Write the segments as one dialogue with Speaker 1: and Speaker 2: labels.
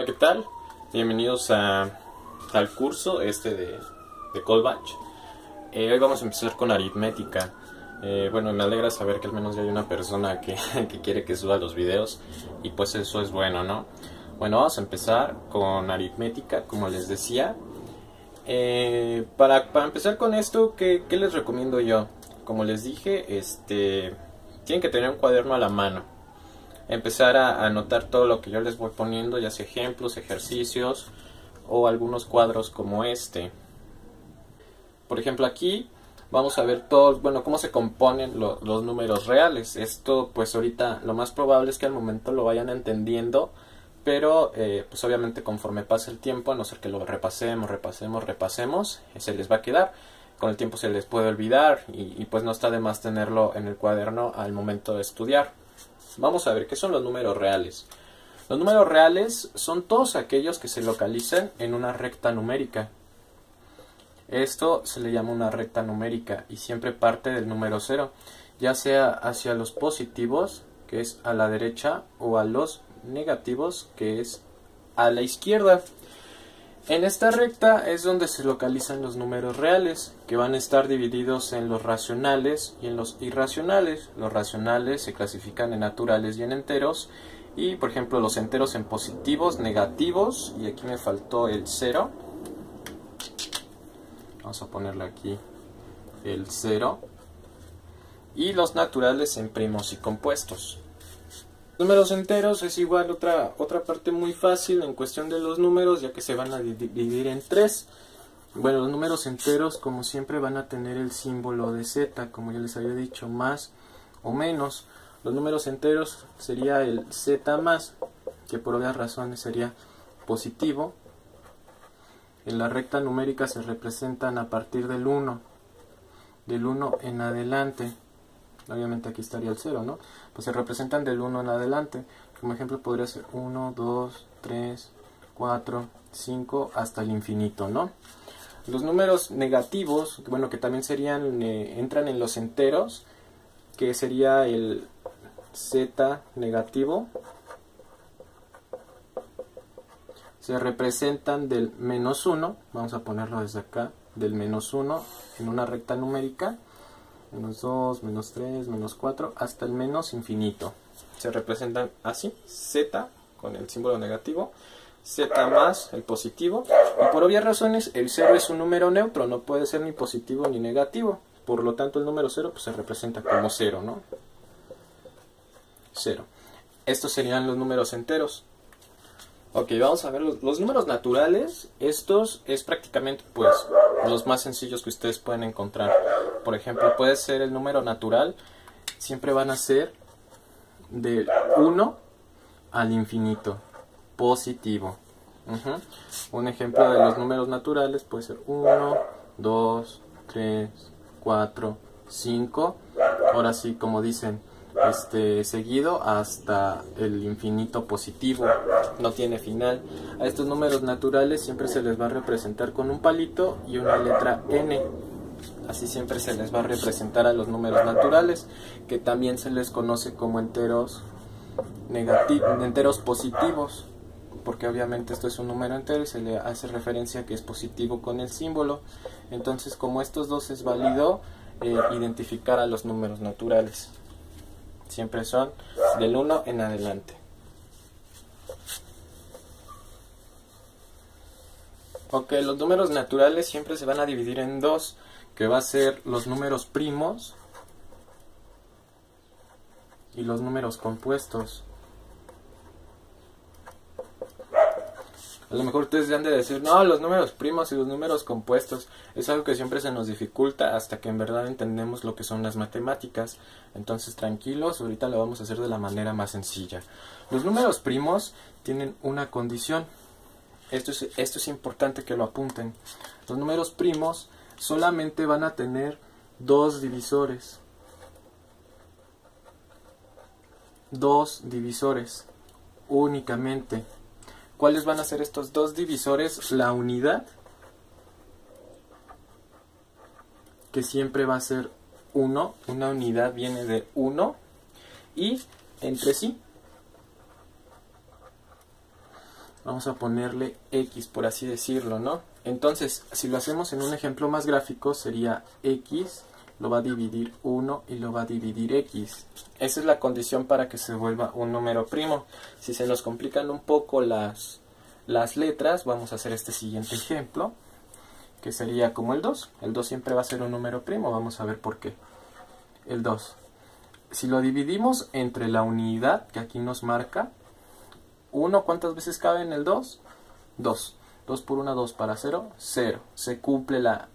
Speaker 1: ¿qué tal? Bienvenidos al curso de Colbatch. Hoy vamos a empezar con aritmética. Bueno, me alegra saber que al menos ya hay una persona que quiere que suba los videos, y pues eso es bueno, ¿no? Bueno, vamos a empezar con aritmética, como les decía. Para empezar con esto, ¿qué les recomiendo yo? Como les dije, tienen que tener un cuaderno a la mano. Empezar a anotar todo lo que yo les voy poniendo, ya sea ejemplos, ejercicios o algunos cuadros como este. Por ejemplo, aquí vamos a ver todos, bueno, cómo se componen los números reales. Esto pues ahorita lo más probable es que al momento lo vayan entendiendo, pero pues obviamente conforme pase el tiempo, a no ser que lo repasemos, se les va a quedar. Con el tiempo se les puede olvidar y pues no está de más tenerlo en el cuaderno al momento de estudiar. Vamos a ver qué son los números reales. Los números reales son todos aquellos que se localizan en una recta numérica. Esto se le llama una recta numérica y siempre parte del número 0, ya sea hacia los positivos, que es a la derecha, o a los negativos, que es a la izquierda. En esta recta es donde se localizan los números reales, que van a estar divididos en los racionales y en los irracionales. Los racionales se clasifican en naturales y en enteros, y por ejemplo los enteros en positivos, negativos, y aquí me faltó el 0. Vamos a ponerle aquí el 0. Y los naturales en primos y compuestos. Números enteros es igual otra parte muy fácil en cuestión de los números, ya que se van a dividir en 3. Bueno, los números enteros como siempre van a tener el símbolo de z, como ya les había dicho, más o menos. Los números enteros sería el z más, que por obvias razones sería positivo. En la recta numérica se representan a partir del 1 en adelante. Obviamente aquí estaría el 0, ¿no? Pues se representan del 1 en adelante. Como ejemplo podría ser 1, 2, 3, 4, 5 hasta el infinito, ¿no? Los números negativos, bueno, que también serían entran en los enteros, que sería el z negativo, se representan del menos 1, vamos a ponerlo desde acá, del menos 1 en una recta numérica, menos 2, menos 3, menos 4, hasta el menos infinito. Se representan así, z con el símbolo negativo, z más el positivo, y por obvias razones el 0 es un número neutro, no puede ser ni positivo ni negativo, por lo tanto el número 0 pues se representa como 0, ¿no? 0. Estos serían los números enteros. Ok, vamos a ver los números naturales. Estos es prácticamente pues los más sencillos que ustedes pueden encontrar. Por ejemplo, puede ser el número natural, siempre van a ser de 1 al infinito, positivo. Un ejemplo de los números naturales puede ser 1, 2, 3, 4, 5. Ahora sí, como dicen, seguido hasta el infinito positivo, no tiene final. A estos números naturales siempre se les va a representar con un palito y una letra n. Así siempre se les va a representar a los números naturales, que también se les conoce como enteros positivos, porque obviamente esto es un número entero y se le hace referencia a que es positivo con el símbolo. Entonces, como estos dos es válido identificar a los números naturales. Siempre son del 1 en adelante. Ok, los números naturales siempre se van a dividir en dos, que va a ser los números primos y los números compuestos. A lo mejor ustedes han de decir, no, los números primos y los números compuestos es algo que siempre se nos dificulta hasta que en verdad entendemos lo que son las matemáticas. Entonces tranquilos, ahorita lo vamos a hacer de la manera más sencilla. Los números primos tienen una condición. Esto es importante que lo apunten. Los números primos solamente van a tener dos divisores. Dos divisores únicamente. ¿Cuáles van a ser estos dos divisores? La unidad, que siempre va a ser 1, una unidad viene de 1, y entre sí. Vamos a ponerle X, por así decirlo, ¿no? Entonces, si lo hacemos en un ejemplo más gráfico, sería X, lo va a dividir 1 y lo va a dividir X. Esa es la condición para que se vuelva un número primo. Si se nos complican un poco las letras, vamos a hacer este siguiente ejemplo, que sería como el 2. El 2 siempre va a ser un número primo, vamos a ver por qué. El 2. Si lo dividimos entre la unidad, que aquí nos marca, 1, ¿cuántas veces cabe en el 2? 2. 2 por 1, 2 para 0, 0. Se cumple la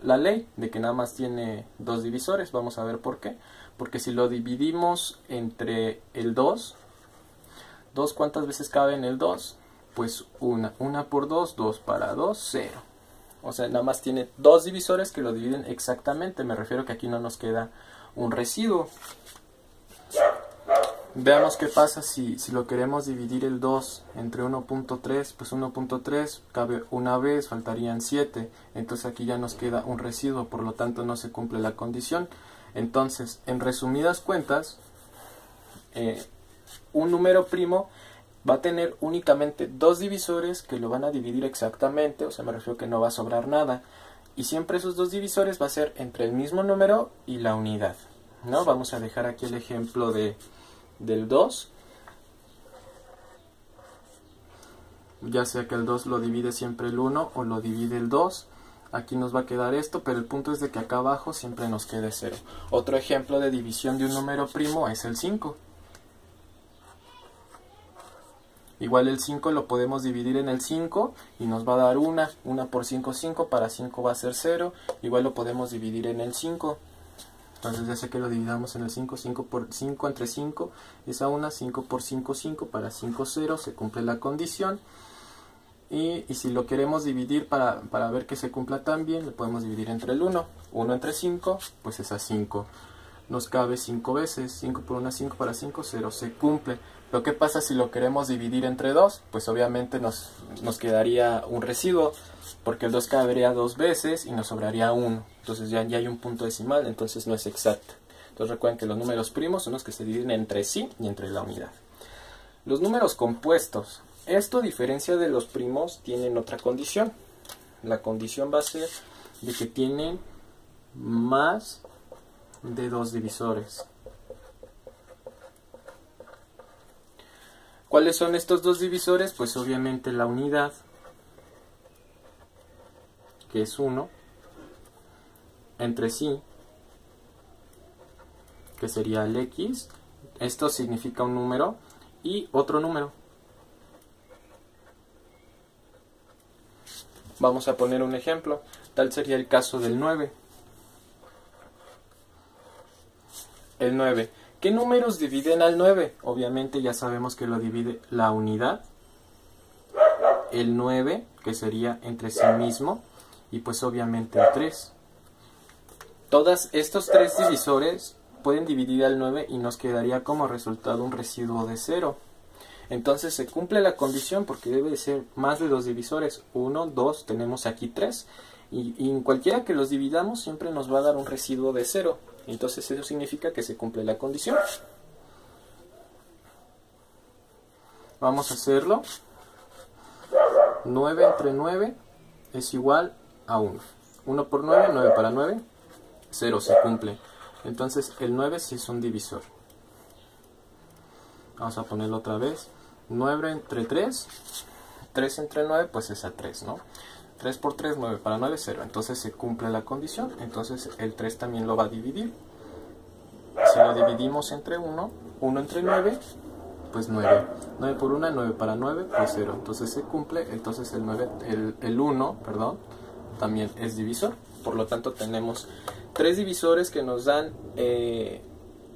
Speaker 1: ley de que nada más tiene dos divisores. Vamos a ver por qué. Porque si lo dividimos entre el 2, ¿cuántas veces cabe en el 2? Pues 1. 1 por 2, 2 para 2, 0. O sea, nada más tiene dos divisores que lo dividen exactamente. Me refiero que aquí no nos queda un residuo. Veamos qué pasa si lo queremos dividir el 2 entre 1.3, pues 1.3 cabe una vez, faltarían 7, entonces aquí ya nos queda un residuo, por lo tanto no se cumple la condición. Entonces, en resumidas cuentas, un número primo va a tener únicamente dos divisores que lo van a dividir exactamente, o sea, me refiero que no va a sobrar nada, y siempre esos dos divisores va a ser entre el mismo número y la unidad, ¿no? Vamos a dejar aquí el ejemplo del 2, ya sea que el 2 lo divide siempre el 1 o lo divide el 2, aquí nos va a quedar esto, pero el punto es de que acá abajo siempre nos quede 0. Otro ejemplo de división de un número primo es el 5. Igual el 5 lo podemos dividir en el 5 y nos va a dar 1 por 5, 5, para 5 va a ser 0, igual lo podemos dividir en el 5. Entonces ya sé que lo dividamos en el 5, 5 por 5 entre 5 es a 1, 5 por 5, 5, para 5, 0, se cumple la condición. Y si lo queremos dividir para ver que se cumpla también, lo podemos dividir entre el 1. 1 entre 5, pues es a 5. Nos cabe 5 veces, 5 por 1, 5 para 5, 0, se cumple. Pero ¿qué pasa si lo queremos dividir entre 2? Pues obviamente nos quedaría un residuo, porque el 2 cabería 2 veces y nos sobraría 1. Entonces ya hay un punto decimal, entonces no es exacto. Entonces recuerden que los números primos son los que se dividen entre sí y entre la unidad. Los números compuestos. Esto, a diferencia de los primos, tienen otra condición. La condición va a ser de que tienen más de dos divisores. ¿Cuáles son estos dos divisores? Pues obviamente la unidad, que es 1, entre sí, que sería el X, esto significa un número, y otro número. Vamos a poner un ejemplo, tal sería el caso del 9. El 9. ¿Qué números dividen al 9? Obviamente ya sabemos que lo divide la unidad, el 9, que sería entre sí mismo, y pues obviamente el 3. Todos estos tres divisores pueden dividir al 9 y nos quedaría como resultado un residuo de 0. Entonces se cumple la condición porque debe de ser más de dos divisores. 1, 2, tenemos aquí 3. Y en cualquiera que los dividamos siempre nos va a dar un residuo de 0. Entonces eso significa que se cumple la condición. Vamos a hacerlo. 9 entre 9 es igual a 1. 1 por 9, 9 para 9, 0, se cumple. Entonces el 9 sí es un divisor. Vamos a ponerlo otra vez. 9 entre 3, 3 entre 9, pues es a 3, ¿no? 3 por 3, 9 para 9, 0. Entonces se cumple la condición. Entonces el 3 también lo va a dividir. Si lo dividimos entre 1, 1 entre 9, pues 9. 9 por 1, 9 para 9, pues 0. Entonces se cumple. Entonces el 1, perdón, también es divisor. Por lo tanto tenemos tres divisores que nos dan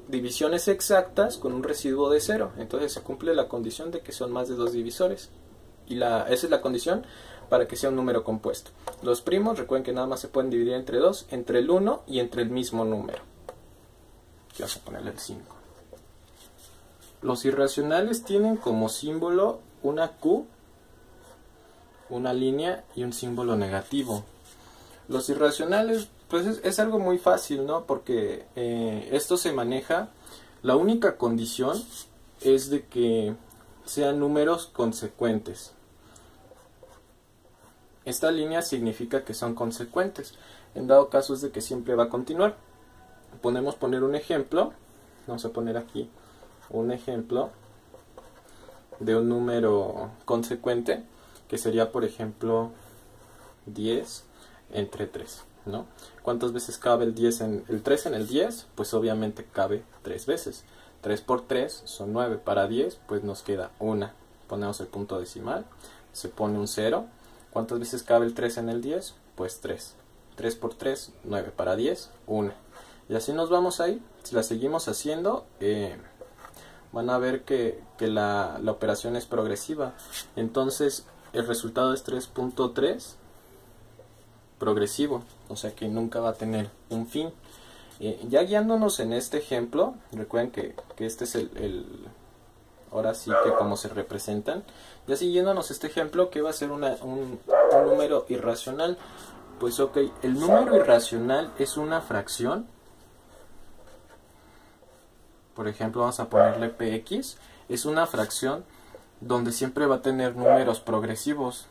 Speaker 1: divisiones exactas con un residuo de 0. Entonces se cumple la condición de que son más de dos divisores. Y esa es la condición para que sea un número compuesto. Los primos, recuerden que nada más se pueden dividir entre 2, entre el 1 y entre el mismo número. Aquí vamos a ponerle el 5. Los irracionales tienen como símbolo una Q, una línea y un símbolo negativo. Los irracionales, pues es algo muy fácil, ¿no? Porque esto se maneja, la única condición es de que sean números consecuentes. Esta línea significa que son consecuentes. En dado caso es de que siempre va a continuar. Podemos poner un ejemplo. Vamos a poner aquí un ejemplo de un número consecuente, que sería, por ejemplo, 10 entre 3, ¿no? ¿Cuántas veces cabe el 3 en el 10? Pues obviamente cabe 3 veces. 3 por 3 son 9. Para 10, pues nos queda 1. Ponemos el punto decimal, se pone un 0. ¿Cuántas veces cabe el 3 en el 10? Pues 3. 3 por 3, 9. Para 10, 1. Y así nos vamos ahí. Si la seguimos haciendo, van a ver que la operación es progresiva. Entonces el resultado es 3.3 progresivo, o sea que nunca va a tener un fin. Ya guiándonos en este ejemplo, recuerden que este es ahora sí que como se representan. Ya siguiéndonos este ejemplo, que va a ser un número irracional. Pues ok, el número irracional es una fracción. Por ejemplo, vamos a ponerle px. Es una fracción donde siempre va a tener números progresivos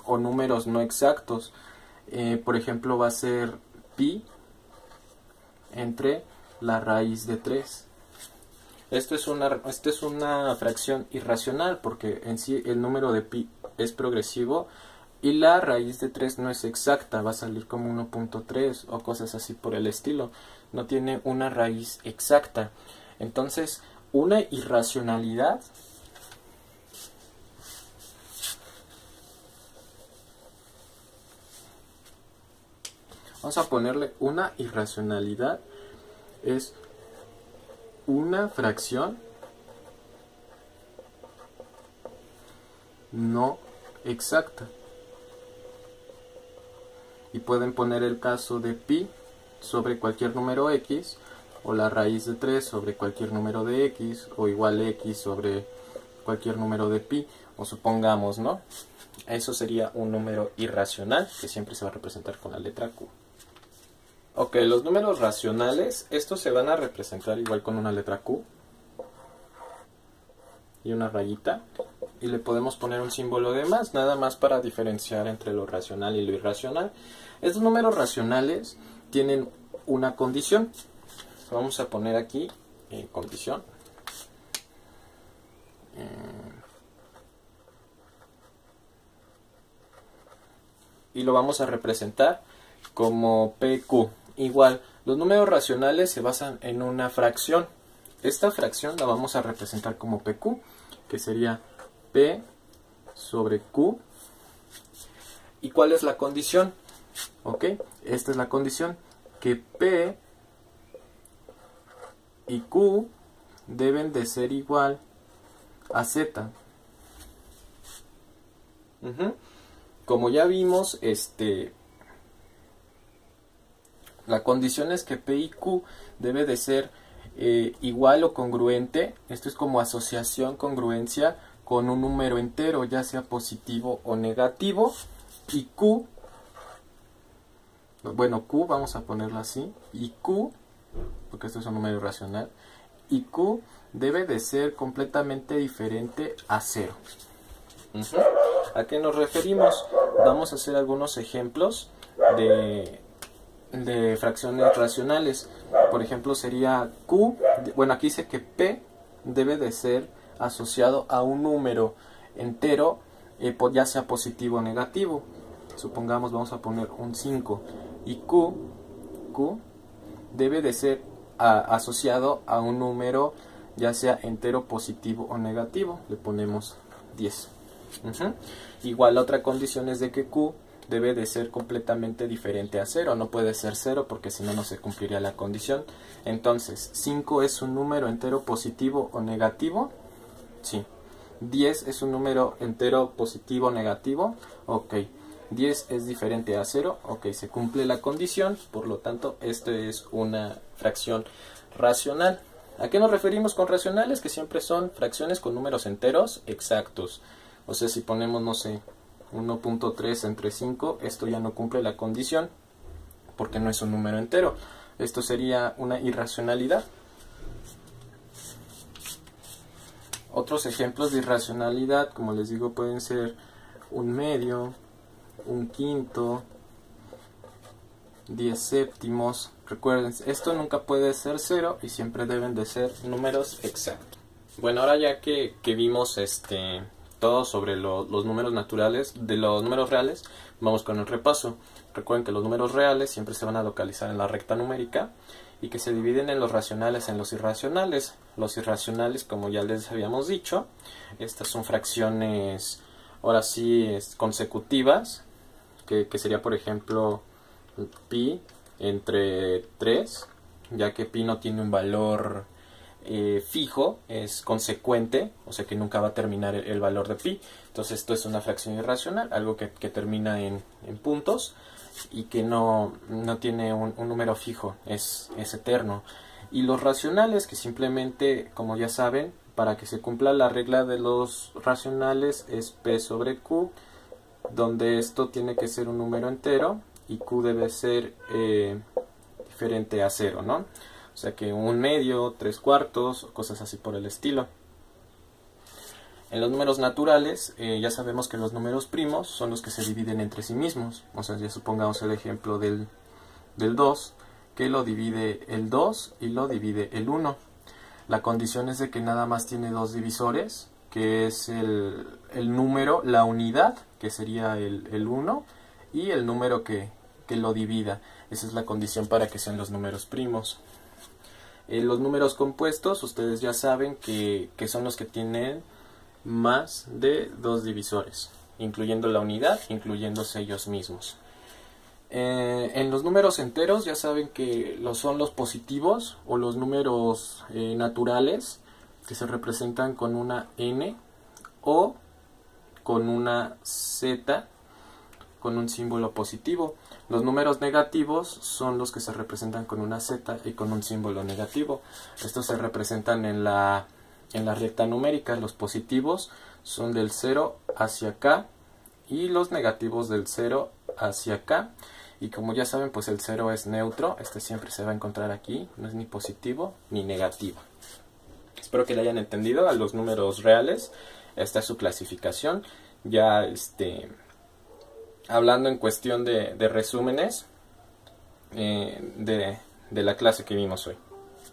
Speaker 1: o números no exactos. Por ejemplo, va a ser pi entre la raíz de 3. Esto es una fracción irracional porque en sí el número de pi es progresivo y la raíz de 3 no es exacta, va a salir como 1.3 o cosas así por el estilo. No tiene una raíz exacta. Entonces, una irracionalidad vamos a ponerle una irracionalidad es una fracción no exacta. Y pueden poner el caso de pi sobre cualquier número x, o la raíz de 3 sobre cualquier número de x, o igual x sobre cualquier número de pi, o supongamos, ¿no? Eso sería un número irracional que siempre se va a representar con la letra Q. Ok, los números racionales, estos se van a representar igual con una letra Q y una rayita, y le podemos poner un símbolo de más, nada más para diferenciar entre lo racional y lo irracional. Estos números racionales tienen una condición. Vamos a poner aquí condición. Y lo vamos a representar como PQ. Igual, los números racionales se basan en una fracción. Esta fracción la vamos a representar como PQ, que sería P sobre Q. ¿Y cuál es la condición? Ok, esta es la condición, que P y Q deben de ser igual a Z. Como ya vimos, la condición es que P y Q debe de ser igual o congruente. Esto es como asociación, congruencia con un número entero, ya sea positivo o negativo. Y Q, bueno, Q vamos a ponerlo así, y Q, porque esto es un número racional, y Q debe de ser completamente diferente a 0. ¿A qué nos referimos? Vamos a hacer algunos ejemplos de fracciones racionales. Por ejemplo, sería Q, bueno, aquí dice que P debe de ser asociado a un número entero, ya sea positivo o negativo. Supongamos, vamos a poner un 5. Y Q debe de ser asociado a un número, ya sea entero, positivo o negativo. Le ponemos 10. Igual la otra condición es de que Q debe de ser completamente diferente a 0. No puede ser 0 porque si no, no se cumpliría la condición. Entonces, 5 es un número entero positivo o negativo. Sí. 10 es un número entero positivo o negativo. Ok. 10 es diferente a 0. Ok, se cumple la condición. Por lo tanto, esto es una fracción racional. ¿A qué nos referimos con racionales? Que siempre son fracciones con números enteros exactos. O sea, si ponemos, no sé, 1.3 entre 5, esto ya no cumple la condición porque no es un número entero. Esto sería una irracionalidad. Otros ejemplos de irracionalidad, como les digo, pueden ser un medio, un quinto, 10 séptimos. Recuerden, esto nunca puede ser 0 y siempre deben de ser números exactos. Bueno, ahora ya que vimos todo sobre los números naturales, de los números reales, vamos con el repaso. Recuerden que los números reales siempre se van a localizar en la recta numérica y que se dividen en los racionales en los irracionales. Los irracionales, como ya les habíamos dicho, estas son fracciones, ahora sí, consecutivas, que sería, por ejemplo, pi entre 3, ya que pi no tiene un valor fijo, es consecuente, o sea que nunca va a terminar el valor de pi. Entonces esto es una fracción irracional, algo que termina en puntos y que no tiene un número fijo, es eterno. Y los racionales, que simplemente, como ya saben, para que se cumpla la regla de los racionales es p sobre q, donde esto tiene que ser un número entero y q debe ser diferente a 0, ¿no? O sea que un medio, 3/4, cosas así por el estilo. En los números naturales, ya sabemos que los números primos son los que se dividen entre sí mismos. O sea, ya supongamos el ejemplo del 2, que lo divide el 2 y lo divide el 1. La condición es de que nada más tiene dos divisores, que es el número, la unidad, que sería el 1, y el número que lo divida. Esa es la condición para que sean los números primos. Los números compuestos, ustedes ya saben que son los que tienen más de dos divisores, incluyendo la unidad, incluyéndose ellos mismos. En los números enteros ya saben que son los positivos o los números naturales, que se representan con una n o con una z con un símbolo positivo. Los números negativos son los que se representan con una z y con un símbolo negativo. Estos se representan en la recta numérica. Los positivos son del 0 hacia acá y los negativos del 0 hacia acá. Y como ya saben, pues el 0 es neutro. Este siempre se va a encontrar aquí. No es ni positivo ni negativo. Espero que le hayan entendido a los números reales. Esta es su clasificación. Ya hablando en cuestión de resúmenes de la clase que vimos hoy.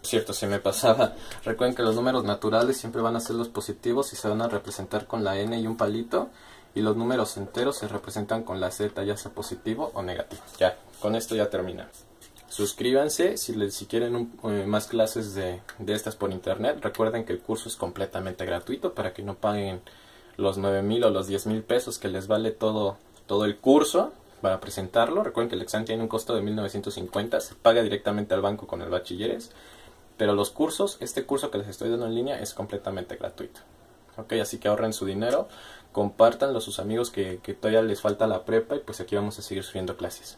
Speaker 1: Cierto, se me pasaba. Recuerden que los números naturales siempre van a ser los positivos y se van a representar con la n y un palito. Y los números enteros se representan con la z, ya sea positivo o negativo. Ya, con esto ya termina. Suscríbanse si quieren más clases de estas por internet. Recuerden que el curso es completamente gratuito para que no paguen los 9,000 o los 10,000 pesos que les vale todo el curso para presentarlo. Recuerden que el examen tiene un costo de 1,950, se paga directamente al banco con el bachilleres, pero los cursos, este curso que les estoy dando en línea es completamente gratuito. Ok, así que ahorren su dinero, compártanlo a sus amigos que todavía les falta la prepa y pues aquí vamos a seguir subiendo clases.